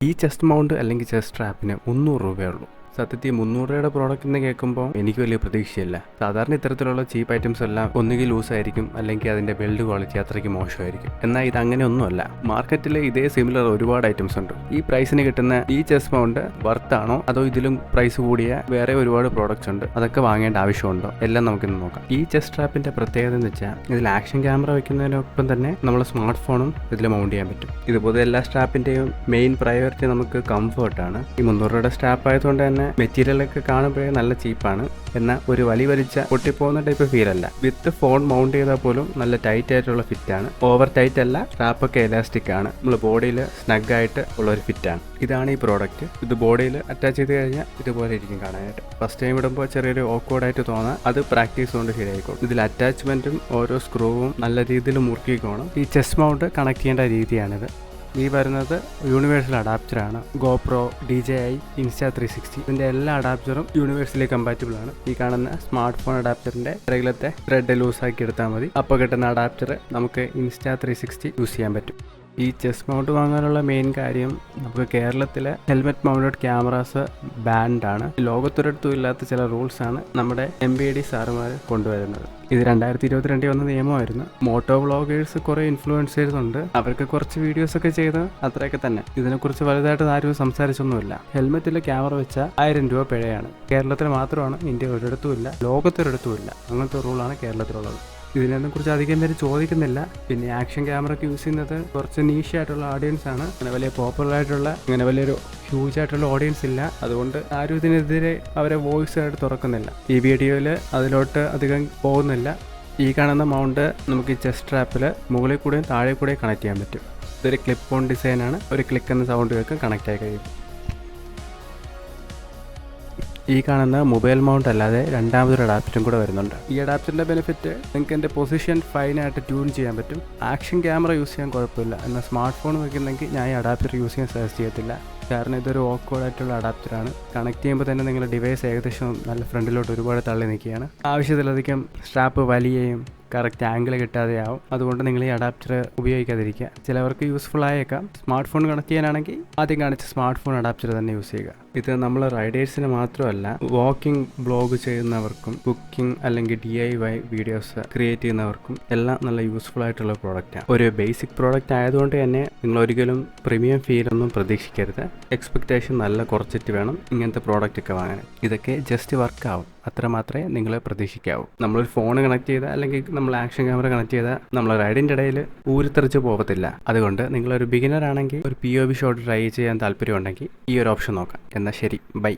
ഈ chest mount അല്ലെങ്കിൽ chest സ്ട്രാപ്പിന് 300 രൂപയുള്ളൂ. സത്യത്തിൽ 300 രൂപയുടെ പ്രോഡക്റ്റ് എന്ന് കേൾക്കുമ്പോൾ എനിക്ക് വലിയ പ്രതീക്ഷയില്ല. സാധാരണ ഇത്തരത്തിലുള്ള ചീപ്പ് ഐറ്റംസ് എല്ലാം ഒന്നുകിൽ ലൂസായിരിക്കും അല്ലെങ്കിൽ അതിൻ്റെ ബിൽഡ് ക്വാളിറ്റി അത്രയ്ക്ക് മോശമായിരിക്കും. എന്നാൽ ഇത് അങ്ങനെ ഒന്നുമല്ല. മാർക്കറ്റിൽ ഇതേ സിമിലർ ഒരുപാട് ഐറ്റംസ് ഉണ്ട്. ഈ പ്രൈസിന് കിട്ടുന്ന ഈ ചെസ്റ്റ് മൗണ്ട് വർത്താണോ അതോ ഇതിലും പ്രൈസ് കൂടിയ വേറെ ഒരുപാട് പ്രോഡക്റ്റ്സ് ഉണ്ട്, അതൊക്കെ വാങ്ങേണ്ട ആവശ്യമുണ്ടോ എല്ലാം നമുക്കിന്ന് നോക്കാം. ഈ ചെസ്റ്റ് സ്ട്രാപ്പിന്റെ പ്രത്യേകത എന്ന് വെച്ചാൽ ഇതിൽ ആക്ഷൻ ക്യാമറ വെക്കുന്നതിനൊപ്പം തന്നെ നമ്മൾ സ്മാർട്ട് ഫോണും ഇതിൽ മൗണ്ട് ചെയ്യാൻ പറ്റും. ഇതുപോലെ എല്ലാ സ്ട്രാപ്പിന്റെയും മെയിൻ പ്രയോറിറ്റി നമുക്ക് കംഫർട്ടാണ്. ഈ 300 രൂപയുടെ സ്ട്രാപ്പ് ആയതുകൊണ്ട് തന്നെ മെറ്റീരിയലൊക്കെ കാണുമ്പോഴേ നല്ല ചീപ്പാണ്. എന്നാൽ ഒരു വലിച്ച പൊട്ടിപ്പോകുന്ന ടൈപ്പ് ഫീൽ അല്ല. വിത്ത് ഫോൺ മൗണ്ട് ചെയ്താൽ പോലും നല്ല ടൈറ്റ് ആയിട്ടുള്ള ഫിറ്റാണ്. ഓവർ ടൈറ്റ് അല്ല, സ്ട്രാപ്പൊക്കെ എലാസ്റ്റിക് ആണ്. നമ്മൾ ബോഡിയിൽ സ്നഗ് ആയിട്ട് ഉള്ള ഒരു ഫിറ്റാണ്. ഇതാണ് ഈ പ്രോഡക്റ്റ്. ഇത് ബോഡിയിൽ അറ്റാച്ച് ചെയ്ത് കഴിഞ്ഞാൽ ഇതുപോലെ ഇരിക്കും കാണാനായിട്ട്. ഫസ്റ്റ് ടൈം ഇടുമ്പോൾ ചെറിയൊരു ഓക്വേർഡായിട്ട് തോന്നാം, അത് പ്രാക്ടീസ് കൊണ്ട് ശരിയായിക്കോളും. ഇതിൽ അറ്റാച്ച്മെന്റും ഓരോ സ്ക്രൂവും നല്ല രീതിയിൽ മുറുക്കിക്കോണം. ഈ ചെസ്റ്റ് മൗണ്ട് കണക്ട് ചെയ്യേണ്ട രീതിയാണിത്. ഈ വരുന്നത് യൂണിവേഴ്സൽ അഡാപ്റ്ററാണ്. ഗോപ്രോ, DJI, Insta360 ഇതിൻ്റെ എല്ലാ അഡാപ്റ്ററും യൂണിവേഴ്സലി കമ്പാറ്റബിൾ ആണ്. ഈ കാണുന്ന സ്മാർട്ട് ഫോൺ അഡാപ്റ്ററിൻ്റെ റെഗുലത്തെ ത്രെഡ് ലൂസാക്കി എടുത്താൽ മതി. അപ്പോൾ കിട്ടുന്ന അഡാപ്റ്റർ നമുക്ക് Insta360 യൂസ് ചെയ്യാൻ പറ്റും. ഈ ചെസ്റ്റ് മൗണ്ട് വാങ്ങാനുള്ള മെയിൻ കാര്യം നമുക്ക് കേരളത്തിലെ ഹെൽമെറ്റ് മൗണ്ടഡ് ക്യാമറാസ് ബാൻഡാണ്. ലോകത്തൊരിടത്തും ഇല്ലാത്ത ചില റൂൾസാണ് നമ്മുടെ MBD സാറുമാർ കൊണ്ടുവരുന്നത്. ഇത് 2022 വന്ന നിയമമായിരുന്നു. മോട്ടോ വ്ളോഗേഴ്സ് കുറേ ഇൻഫ്ലുവൻസേഴ്സ് ഉണ്ട്, അവർക്ക് കുറച്ച് വീഡിയോസ് ഒക്കെ ചെയ്ത് അത്രയൊക്കെ തന്നെ. ഇതിനെക്കുറിച്ച് വലുതായിട്ട് ആരും സംസാരിച്ചൊന്നുമില്ല. ഹെൽമെറ്റിൽ ക്യാമറ വെച്ചാൽ 1000 രൂപ പിഴയാണ്. കേരളത്തിൽ മാത്രമാണ്, ഇന്ത്യ ഒരിടത്തും ഇല്ല, ലോകത്തൊരിടത്തും ഇല്ല. അങ്ങനത്തെ റൂളാണ് കേരളത്തിലുള്ളത്. ഇതിനെക്കുറിച്ച് അധികം പേര് ചോദിക്കുന്നില്ല. പിന്നെ ആക്ഷൻ ക്യാമറയ്ക്ക് യൂസ് ചെയ്യുന്നത് കുറച്ച് നീഷ് ആയിട്ടുള്ള ഓഡിയൻസ് ആണ്. അങ്ങനെ വലിയ പോപ്പുലർ ആയിട്ടുള്ള, അങ്ങനെ വലിയൊരു ഹ്യൂജ് ആയിട്ടുള്ള ഓഡിയൻസ് ഇല്ല. അതുകൊണ്ട് ആരും ഇതിനെതിരെ അവരെ വോയിസ് ആയിട്ട് തുറക്കുന്നില്ല. ഈ വീഡിയോയിൽ അതിലോട്ട് അധികം പോകുന്നില്ല. ഈ കാണുന്ന മൗണ്ട് നമുക്ക് ഈ ചെസ്റ്റ് സ്ട്രാപ്പിൽ മുകളിൽ കൂടെയും താഴെ കൂടെയും കണക്ട് ചെയ്യാൻ പറ്റും. ഇതൊരു ക്ലിപ്പ് ഓൺ ഡിസൈനാണ്. ഒരു ക്ലിക്ക് എന്ന സൗണ്ട് കേൾക്കും, കണക്ട് ആയി കഴിയും. ഈ കാണുന്ന മൊബൈൽ മൗണ്ട് അല്ലാതെ രണ്ടാമതൊരു അഡാപ്റ്ററും കൂടെ വരുന്നുണ്ട്. ഈ അഡാപ്റ്ററിൻ്റെ ബെനിഫിറ്റ് നിങ്ങൾക്ക് എൻ്റെ പൊസിഷൻ ഫൈനായിട്ട് ട്യൂൺ ചെയ്യാൻ പറ്റും. ആക്ഷൻ ക്യാമറ യൂസ് ചെയ്യാൻ കുഴപ്പമില്ല. എന്നാൽ സ്മാർട്ട് ഫോൺ വയ്ക്കുന്നെങ്കിൽ ഞാൻ ഈ അഡാപ്റ്റർ യൂസ് ചെയ്യാൻ സജസ്റ്റ് ചെയ്യത്തില്ല. കാരണം ഇതൊരു ഓക്വേർഡ് ആയിട്ടുള്ള അഡാപ്റ്ററാണ്. കണക്ട് ചെയ്യുമ്പോൾ തന്നെ നിങ്ങളുടെ ഡിവൈസ് ഏകദേശം നല്ല ഫ്രണ്ടിലോട്ട് ഒരുപാട് തള്ളി നിൽക്കുകയാണ്. ആവശ്യത്തിലധികം സ്ട്രാപ്പ് വലിയുകയും കറക്റ്റ് ആംഗിൾ കിട്ടാതെയാവും. അതുകൊണ്ട് നിങ്ങൾ ഈ അഡാപ്റ്റർ ഉപയോഗിക്കാതിരിക്കുക. ചിലവർക്ക് യൂസ്ഫുൾ ആയേക്കാം. സ്മാർട്ട് ഫോൺ കണക്ട് ചെയ്യാനാണെങ്കിൽ ആദ്യം കാണിച്ച സ്മാർട്ട് ഫോൺ അഡാപ്റ്റർ തന്നെ യൂസ് ചെയ്യുക. ഇത് നമ്മൾ റൈഡേഴ്സിന് മാത്രമല്ല, വാക്കിംഗ് ബ്ലോഗ് ചെയ്യുന്നവർക്കും കുക്കിംഗ് അല്ലെങ്കിൽ DIY വീഡിയോസ് ക്രിയേറ്റ് ചെയ്യുന്നവർക്കും എല്ലാം നല്ല യൂസ്ഫുൾ ആയിട്ടുള്ള പ്രോഡക്റ്റാണ്. ഒരു ബേസിക് പ്രോഡക്റ്റ് ആയതുകൊണ്ട് തന്നെ നിങ്ങൾ ഒരിക്കലും പ്രീമിയം ഫീലൊന്നും പ്രതീക്ഷിക്കരുത്. എക്സ്പെക്റ്റേഷൻ നല്ല കുറച്ചിട്ട് വേണം ഇങ്ങനത്തെ പ്രോഡക്റ്റ് ഒക്കെ വാങ്ങാൻ. ഇതൊക്കെ ജസ്റ്റ് വർക്കാവും, അത്ര മാത്രമേ നിങ്ങൾ പ്രതീക്ഷിക്കാവൂ. നമ്മളൊരു ഫോൺ കണക്ട് ചെയ്താൽ അല്ലെങ്കിൽ നമ്മൾ ആക്ഷൻ ക്യാമറ കണക്ട് ചെയ്താൽ നമ്മൾ റൈഡിൻ്റെ ഇടയിൽ ഊരിത്തെറിച്ച് പോകത്തില്ല. അതുകൊണ്ട് നിങ്ങളൊരു ബിഗിനർ ആണെങ്കിൽ ഒരു POV ഷോട്ട് ട്രൈ ചെയ്യാൻ താല്പര്യമുണ്ടെങ്കിൽ ഈ ഒരു ഓപ്ഷൻ നോക്കാം. എന്നാൽ ശരി, ബൈ.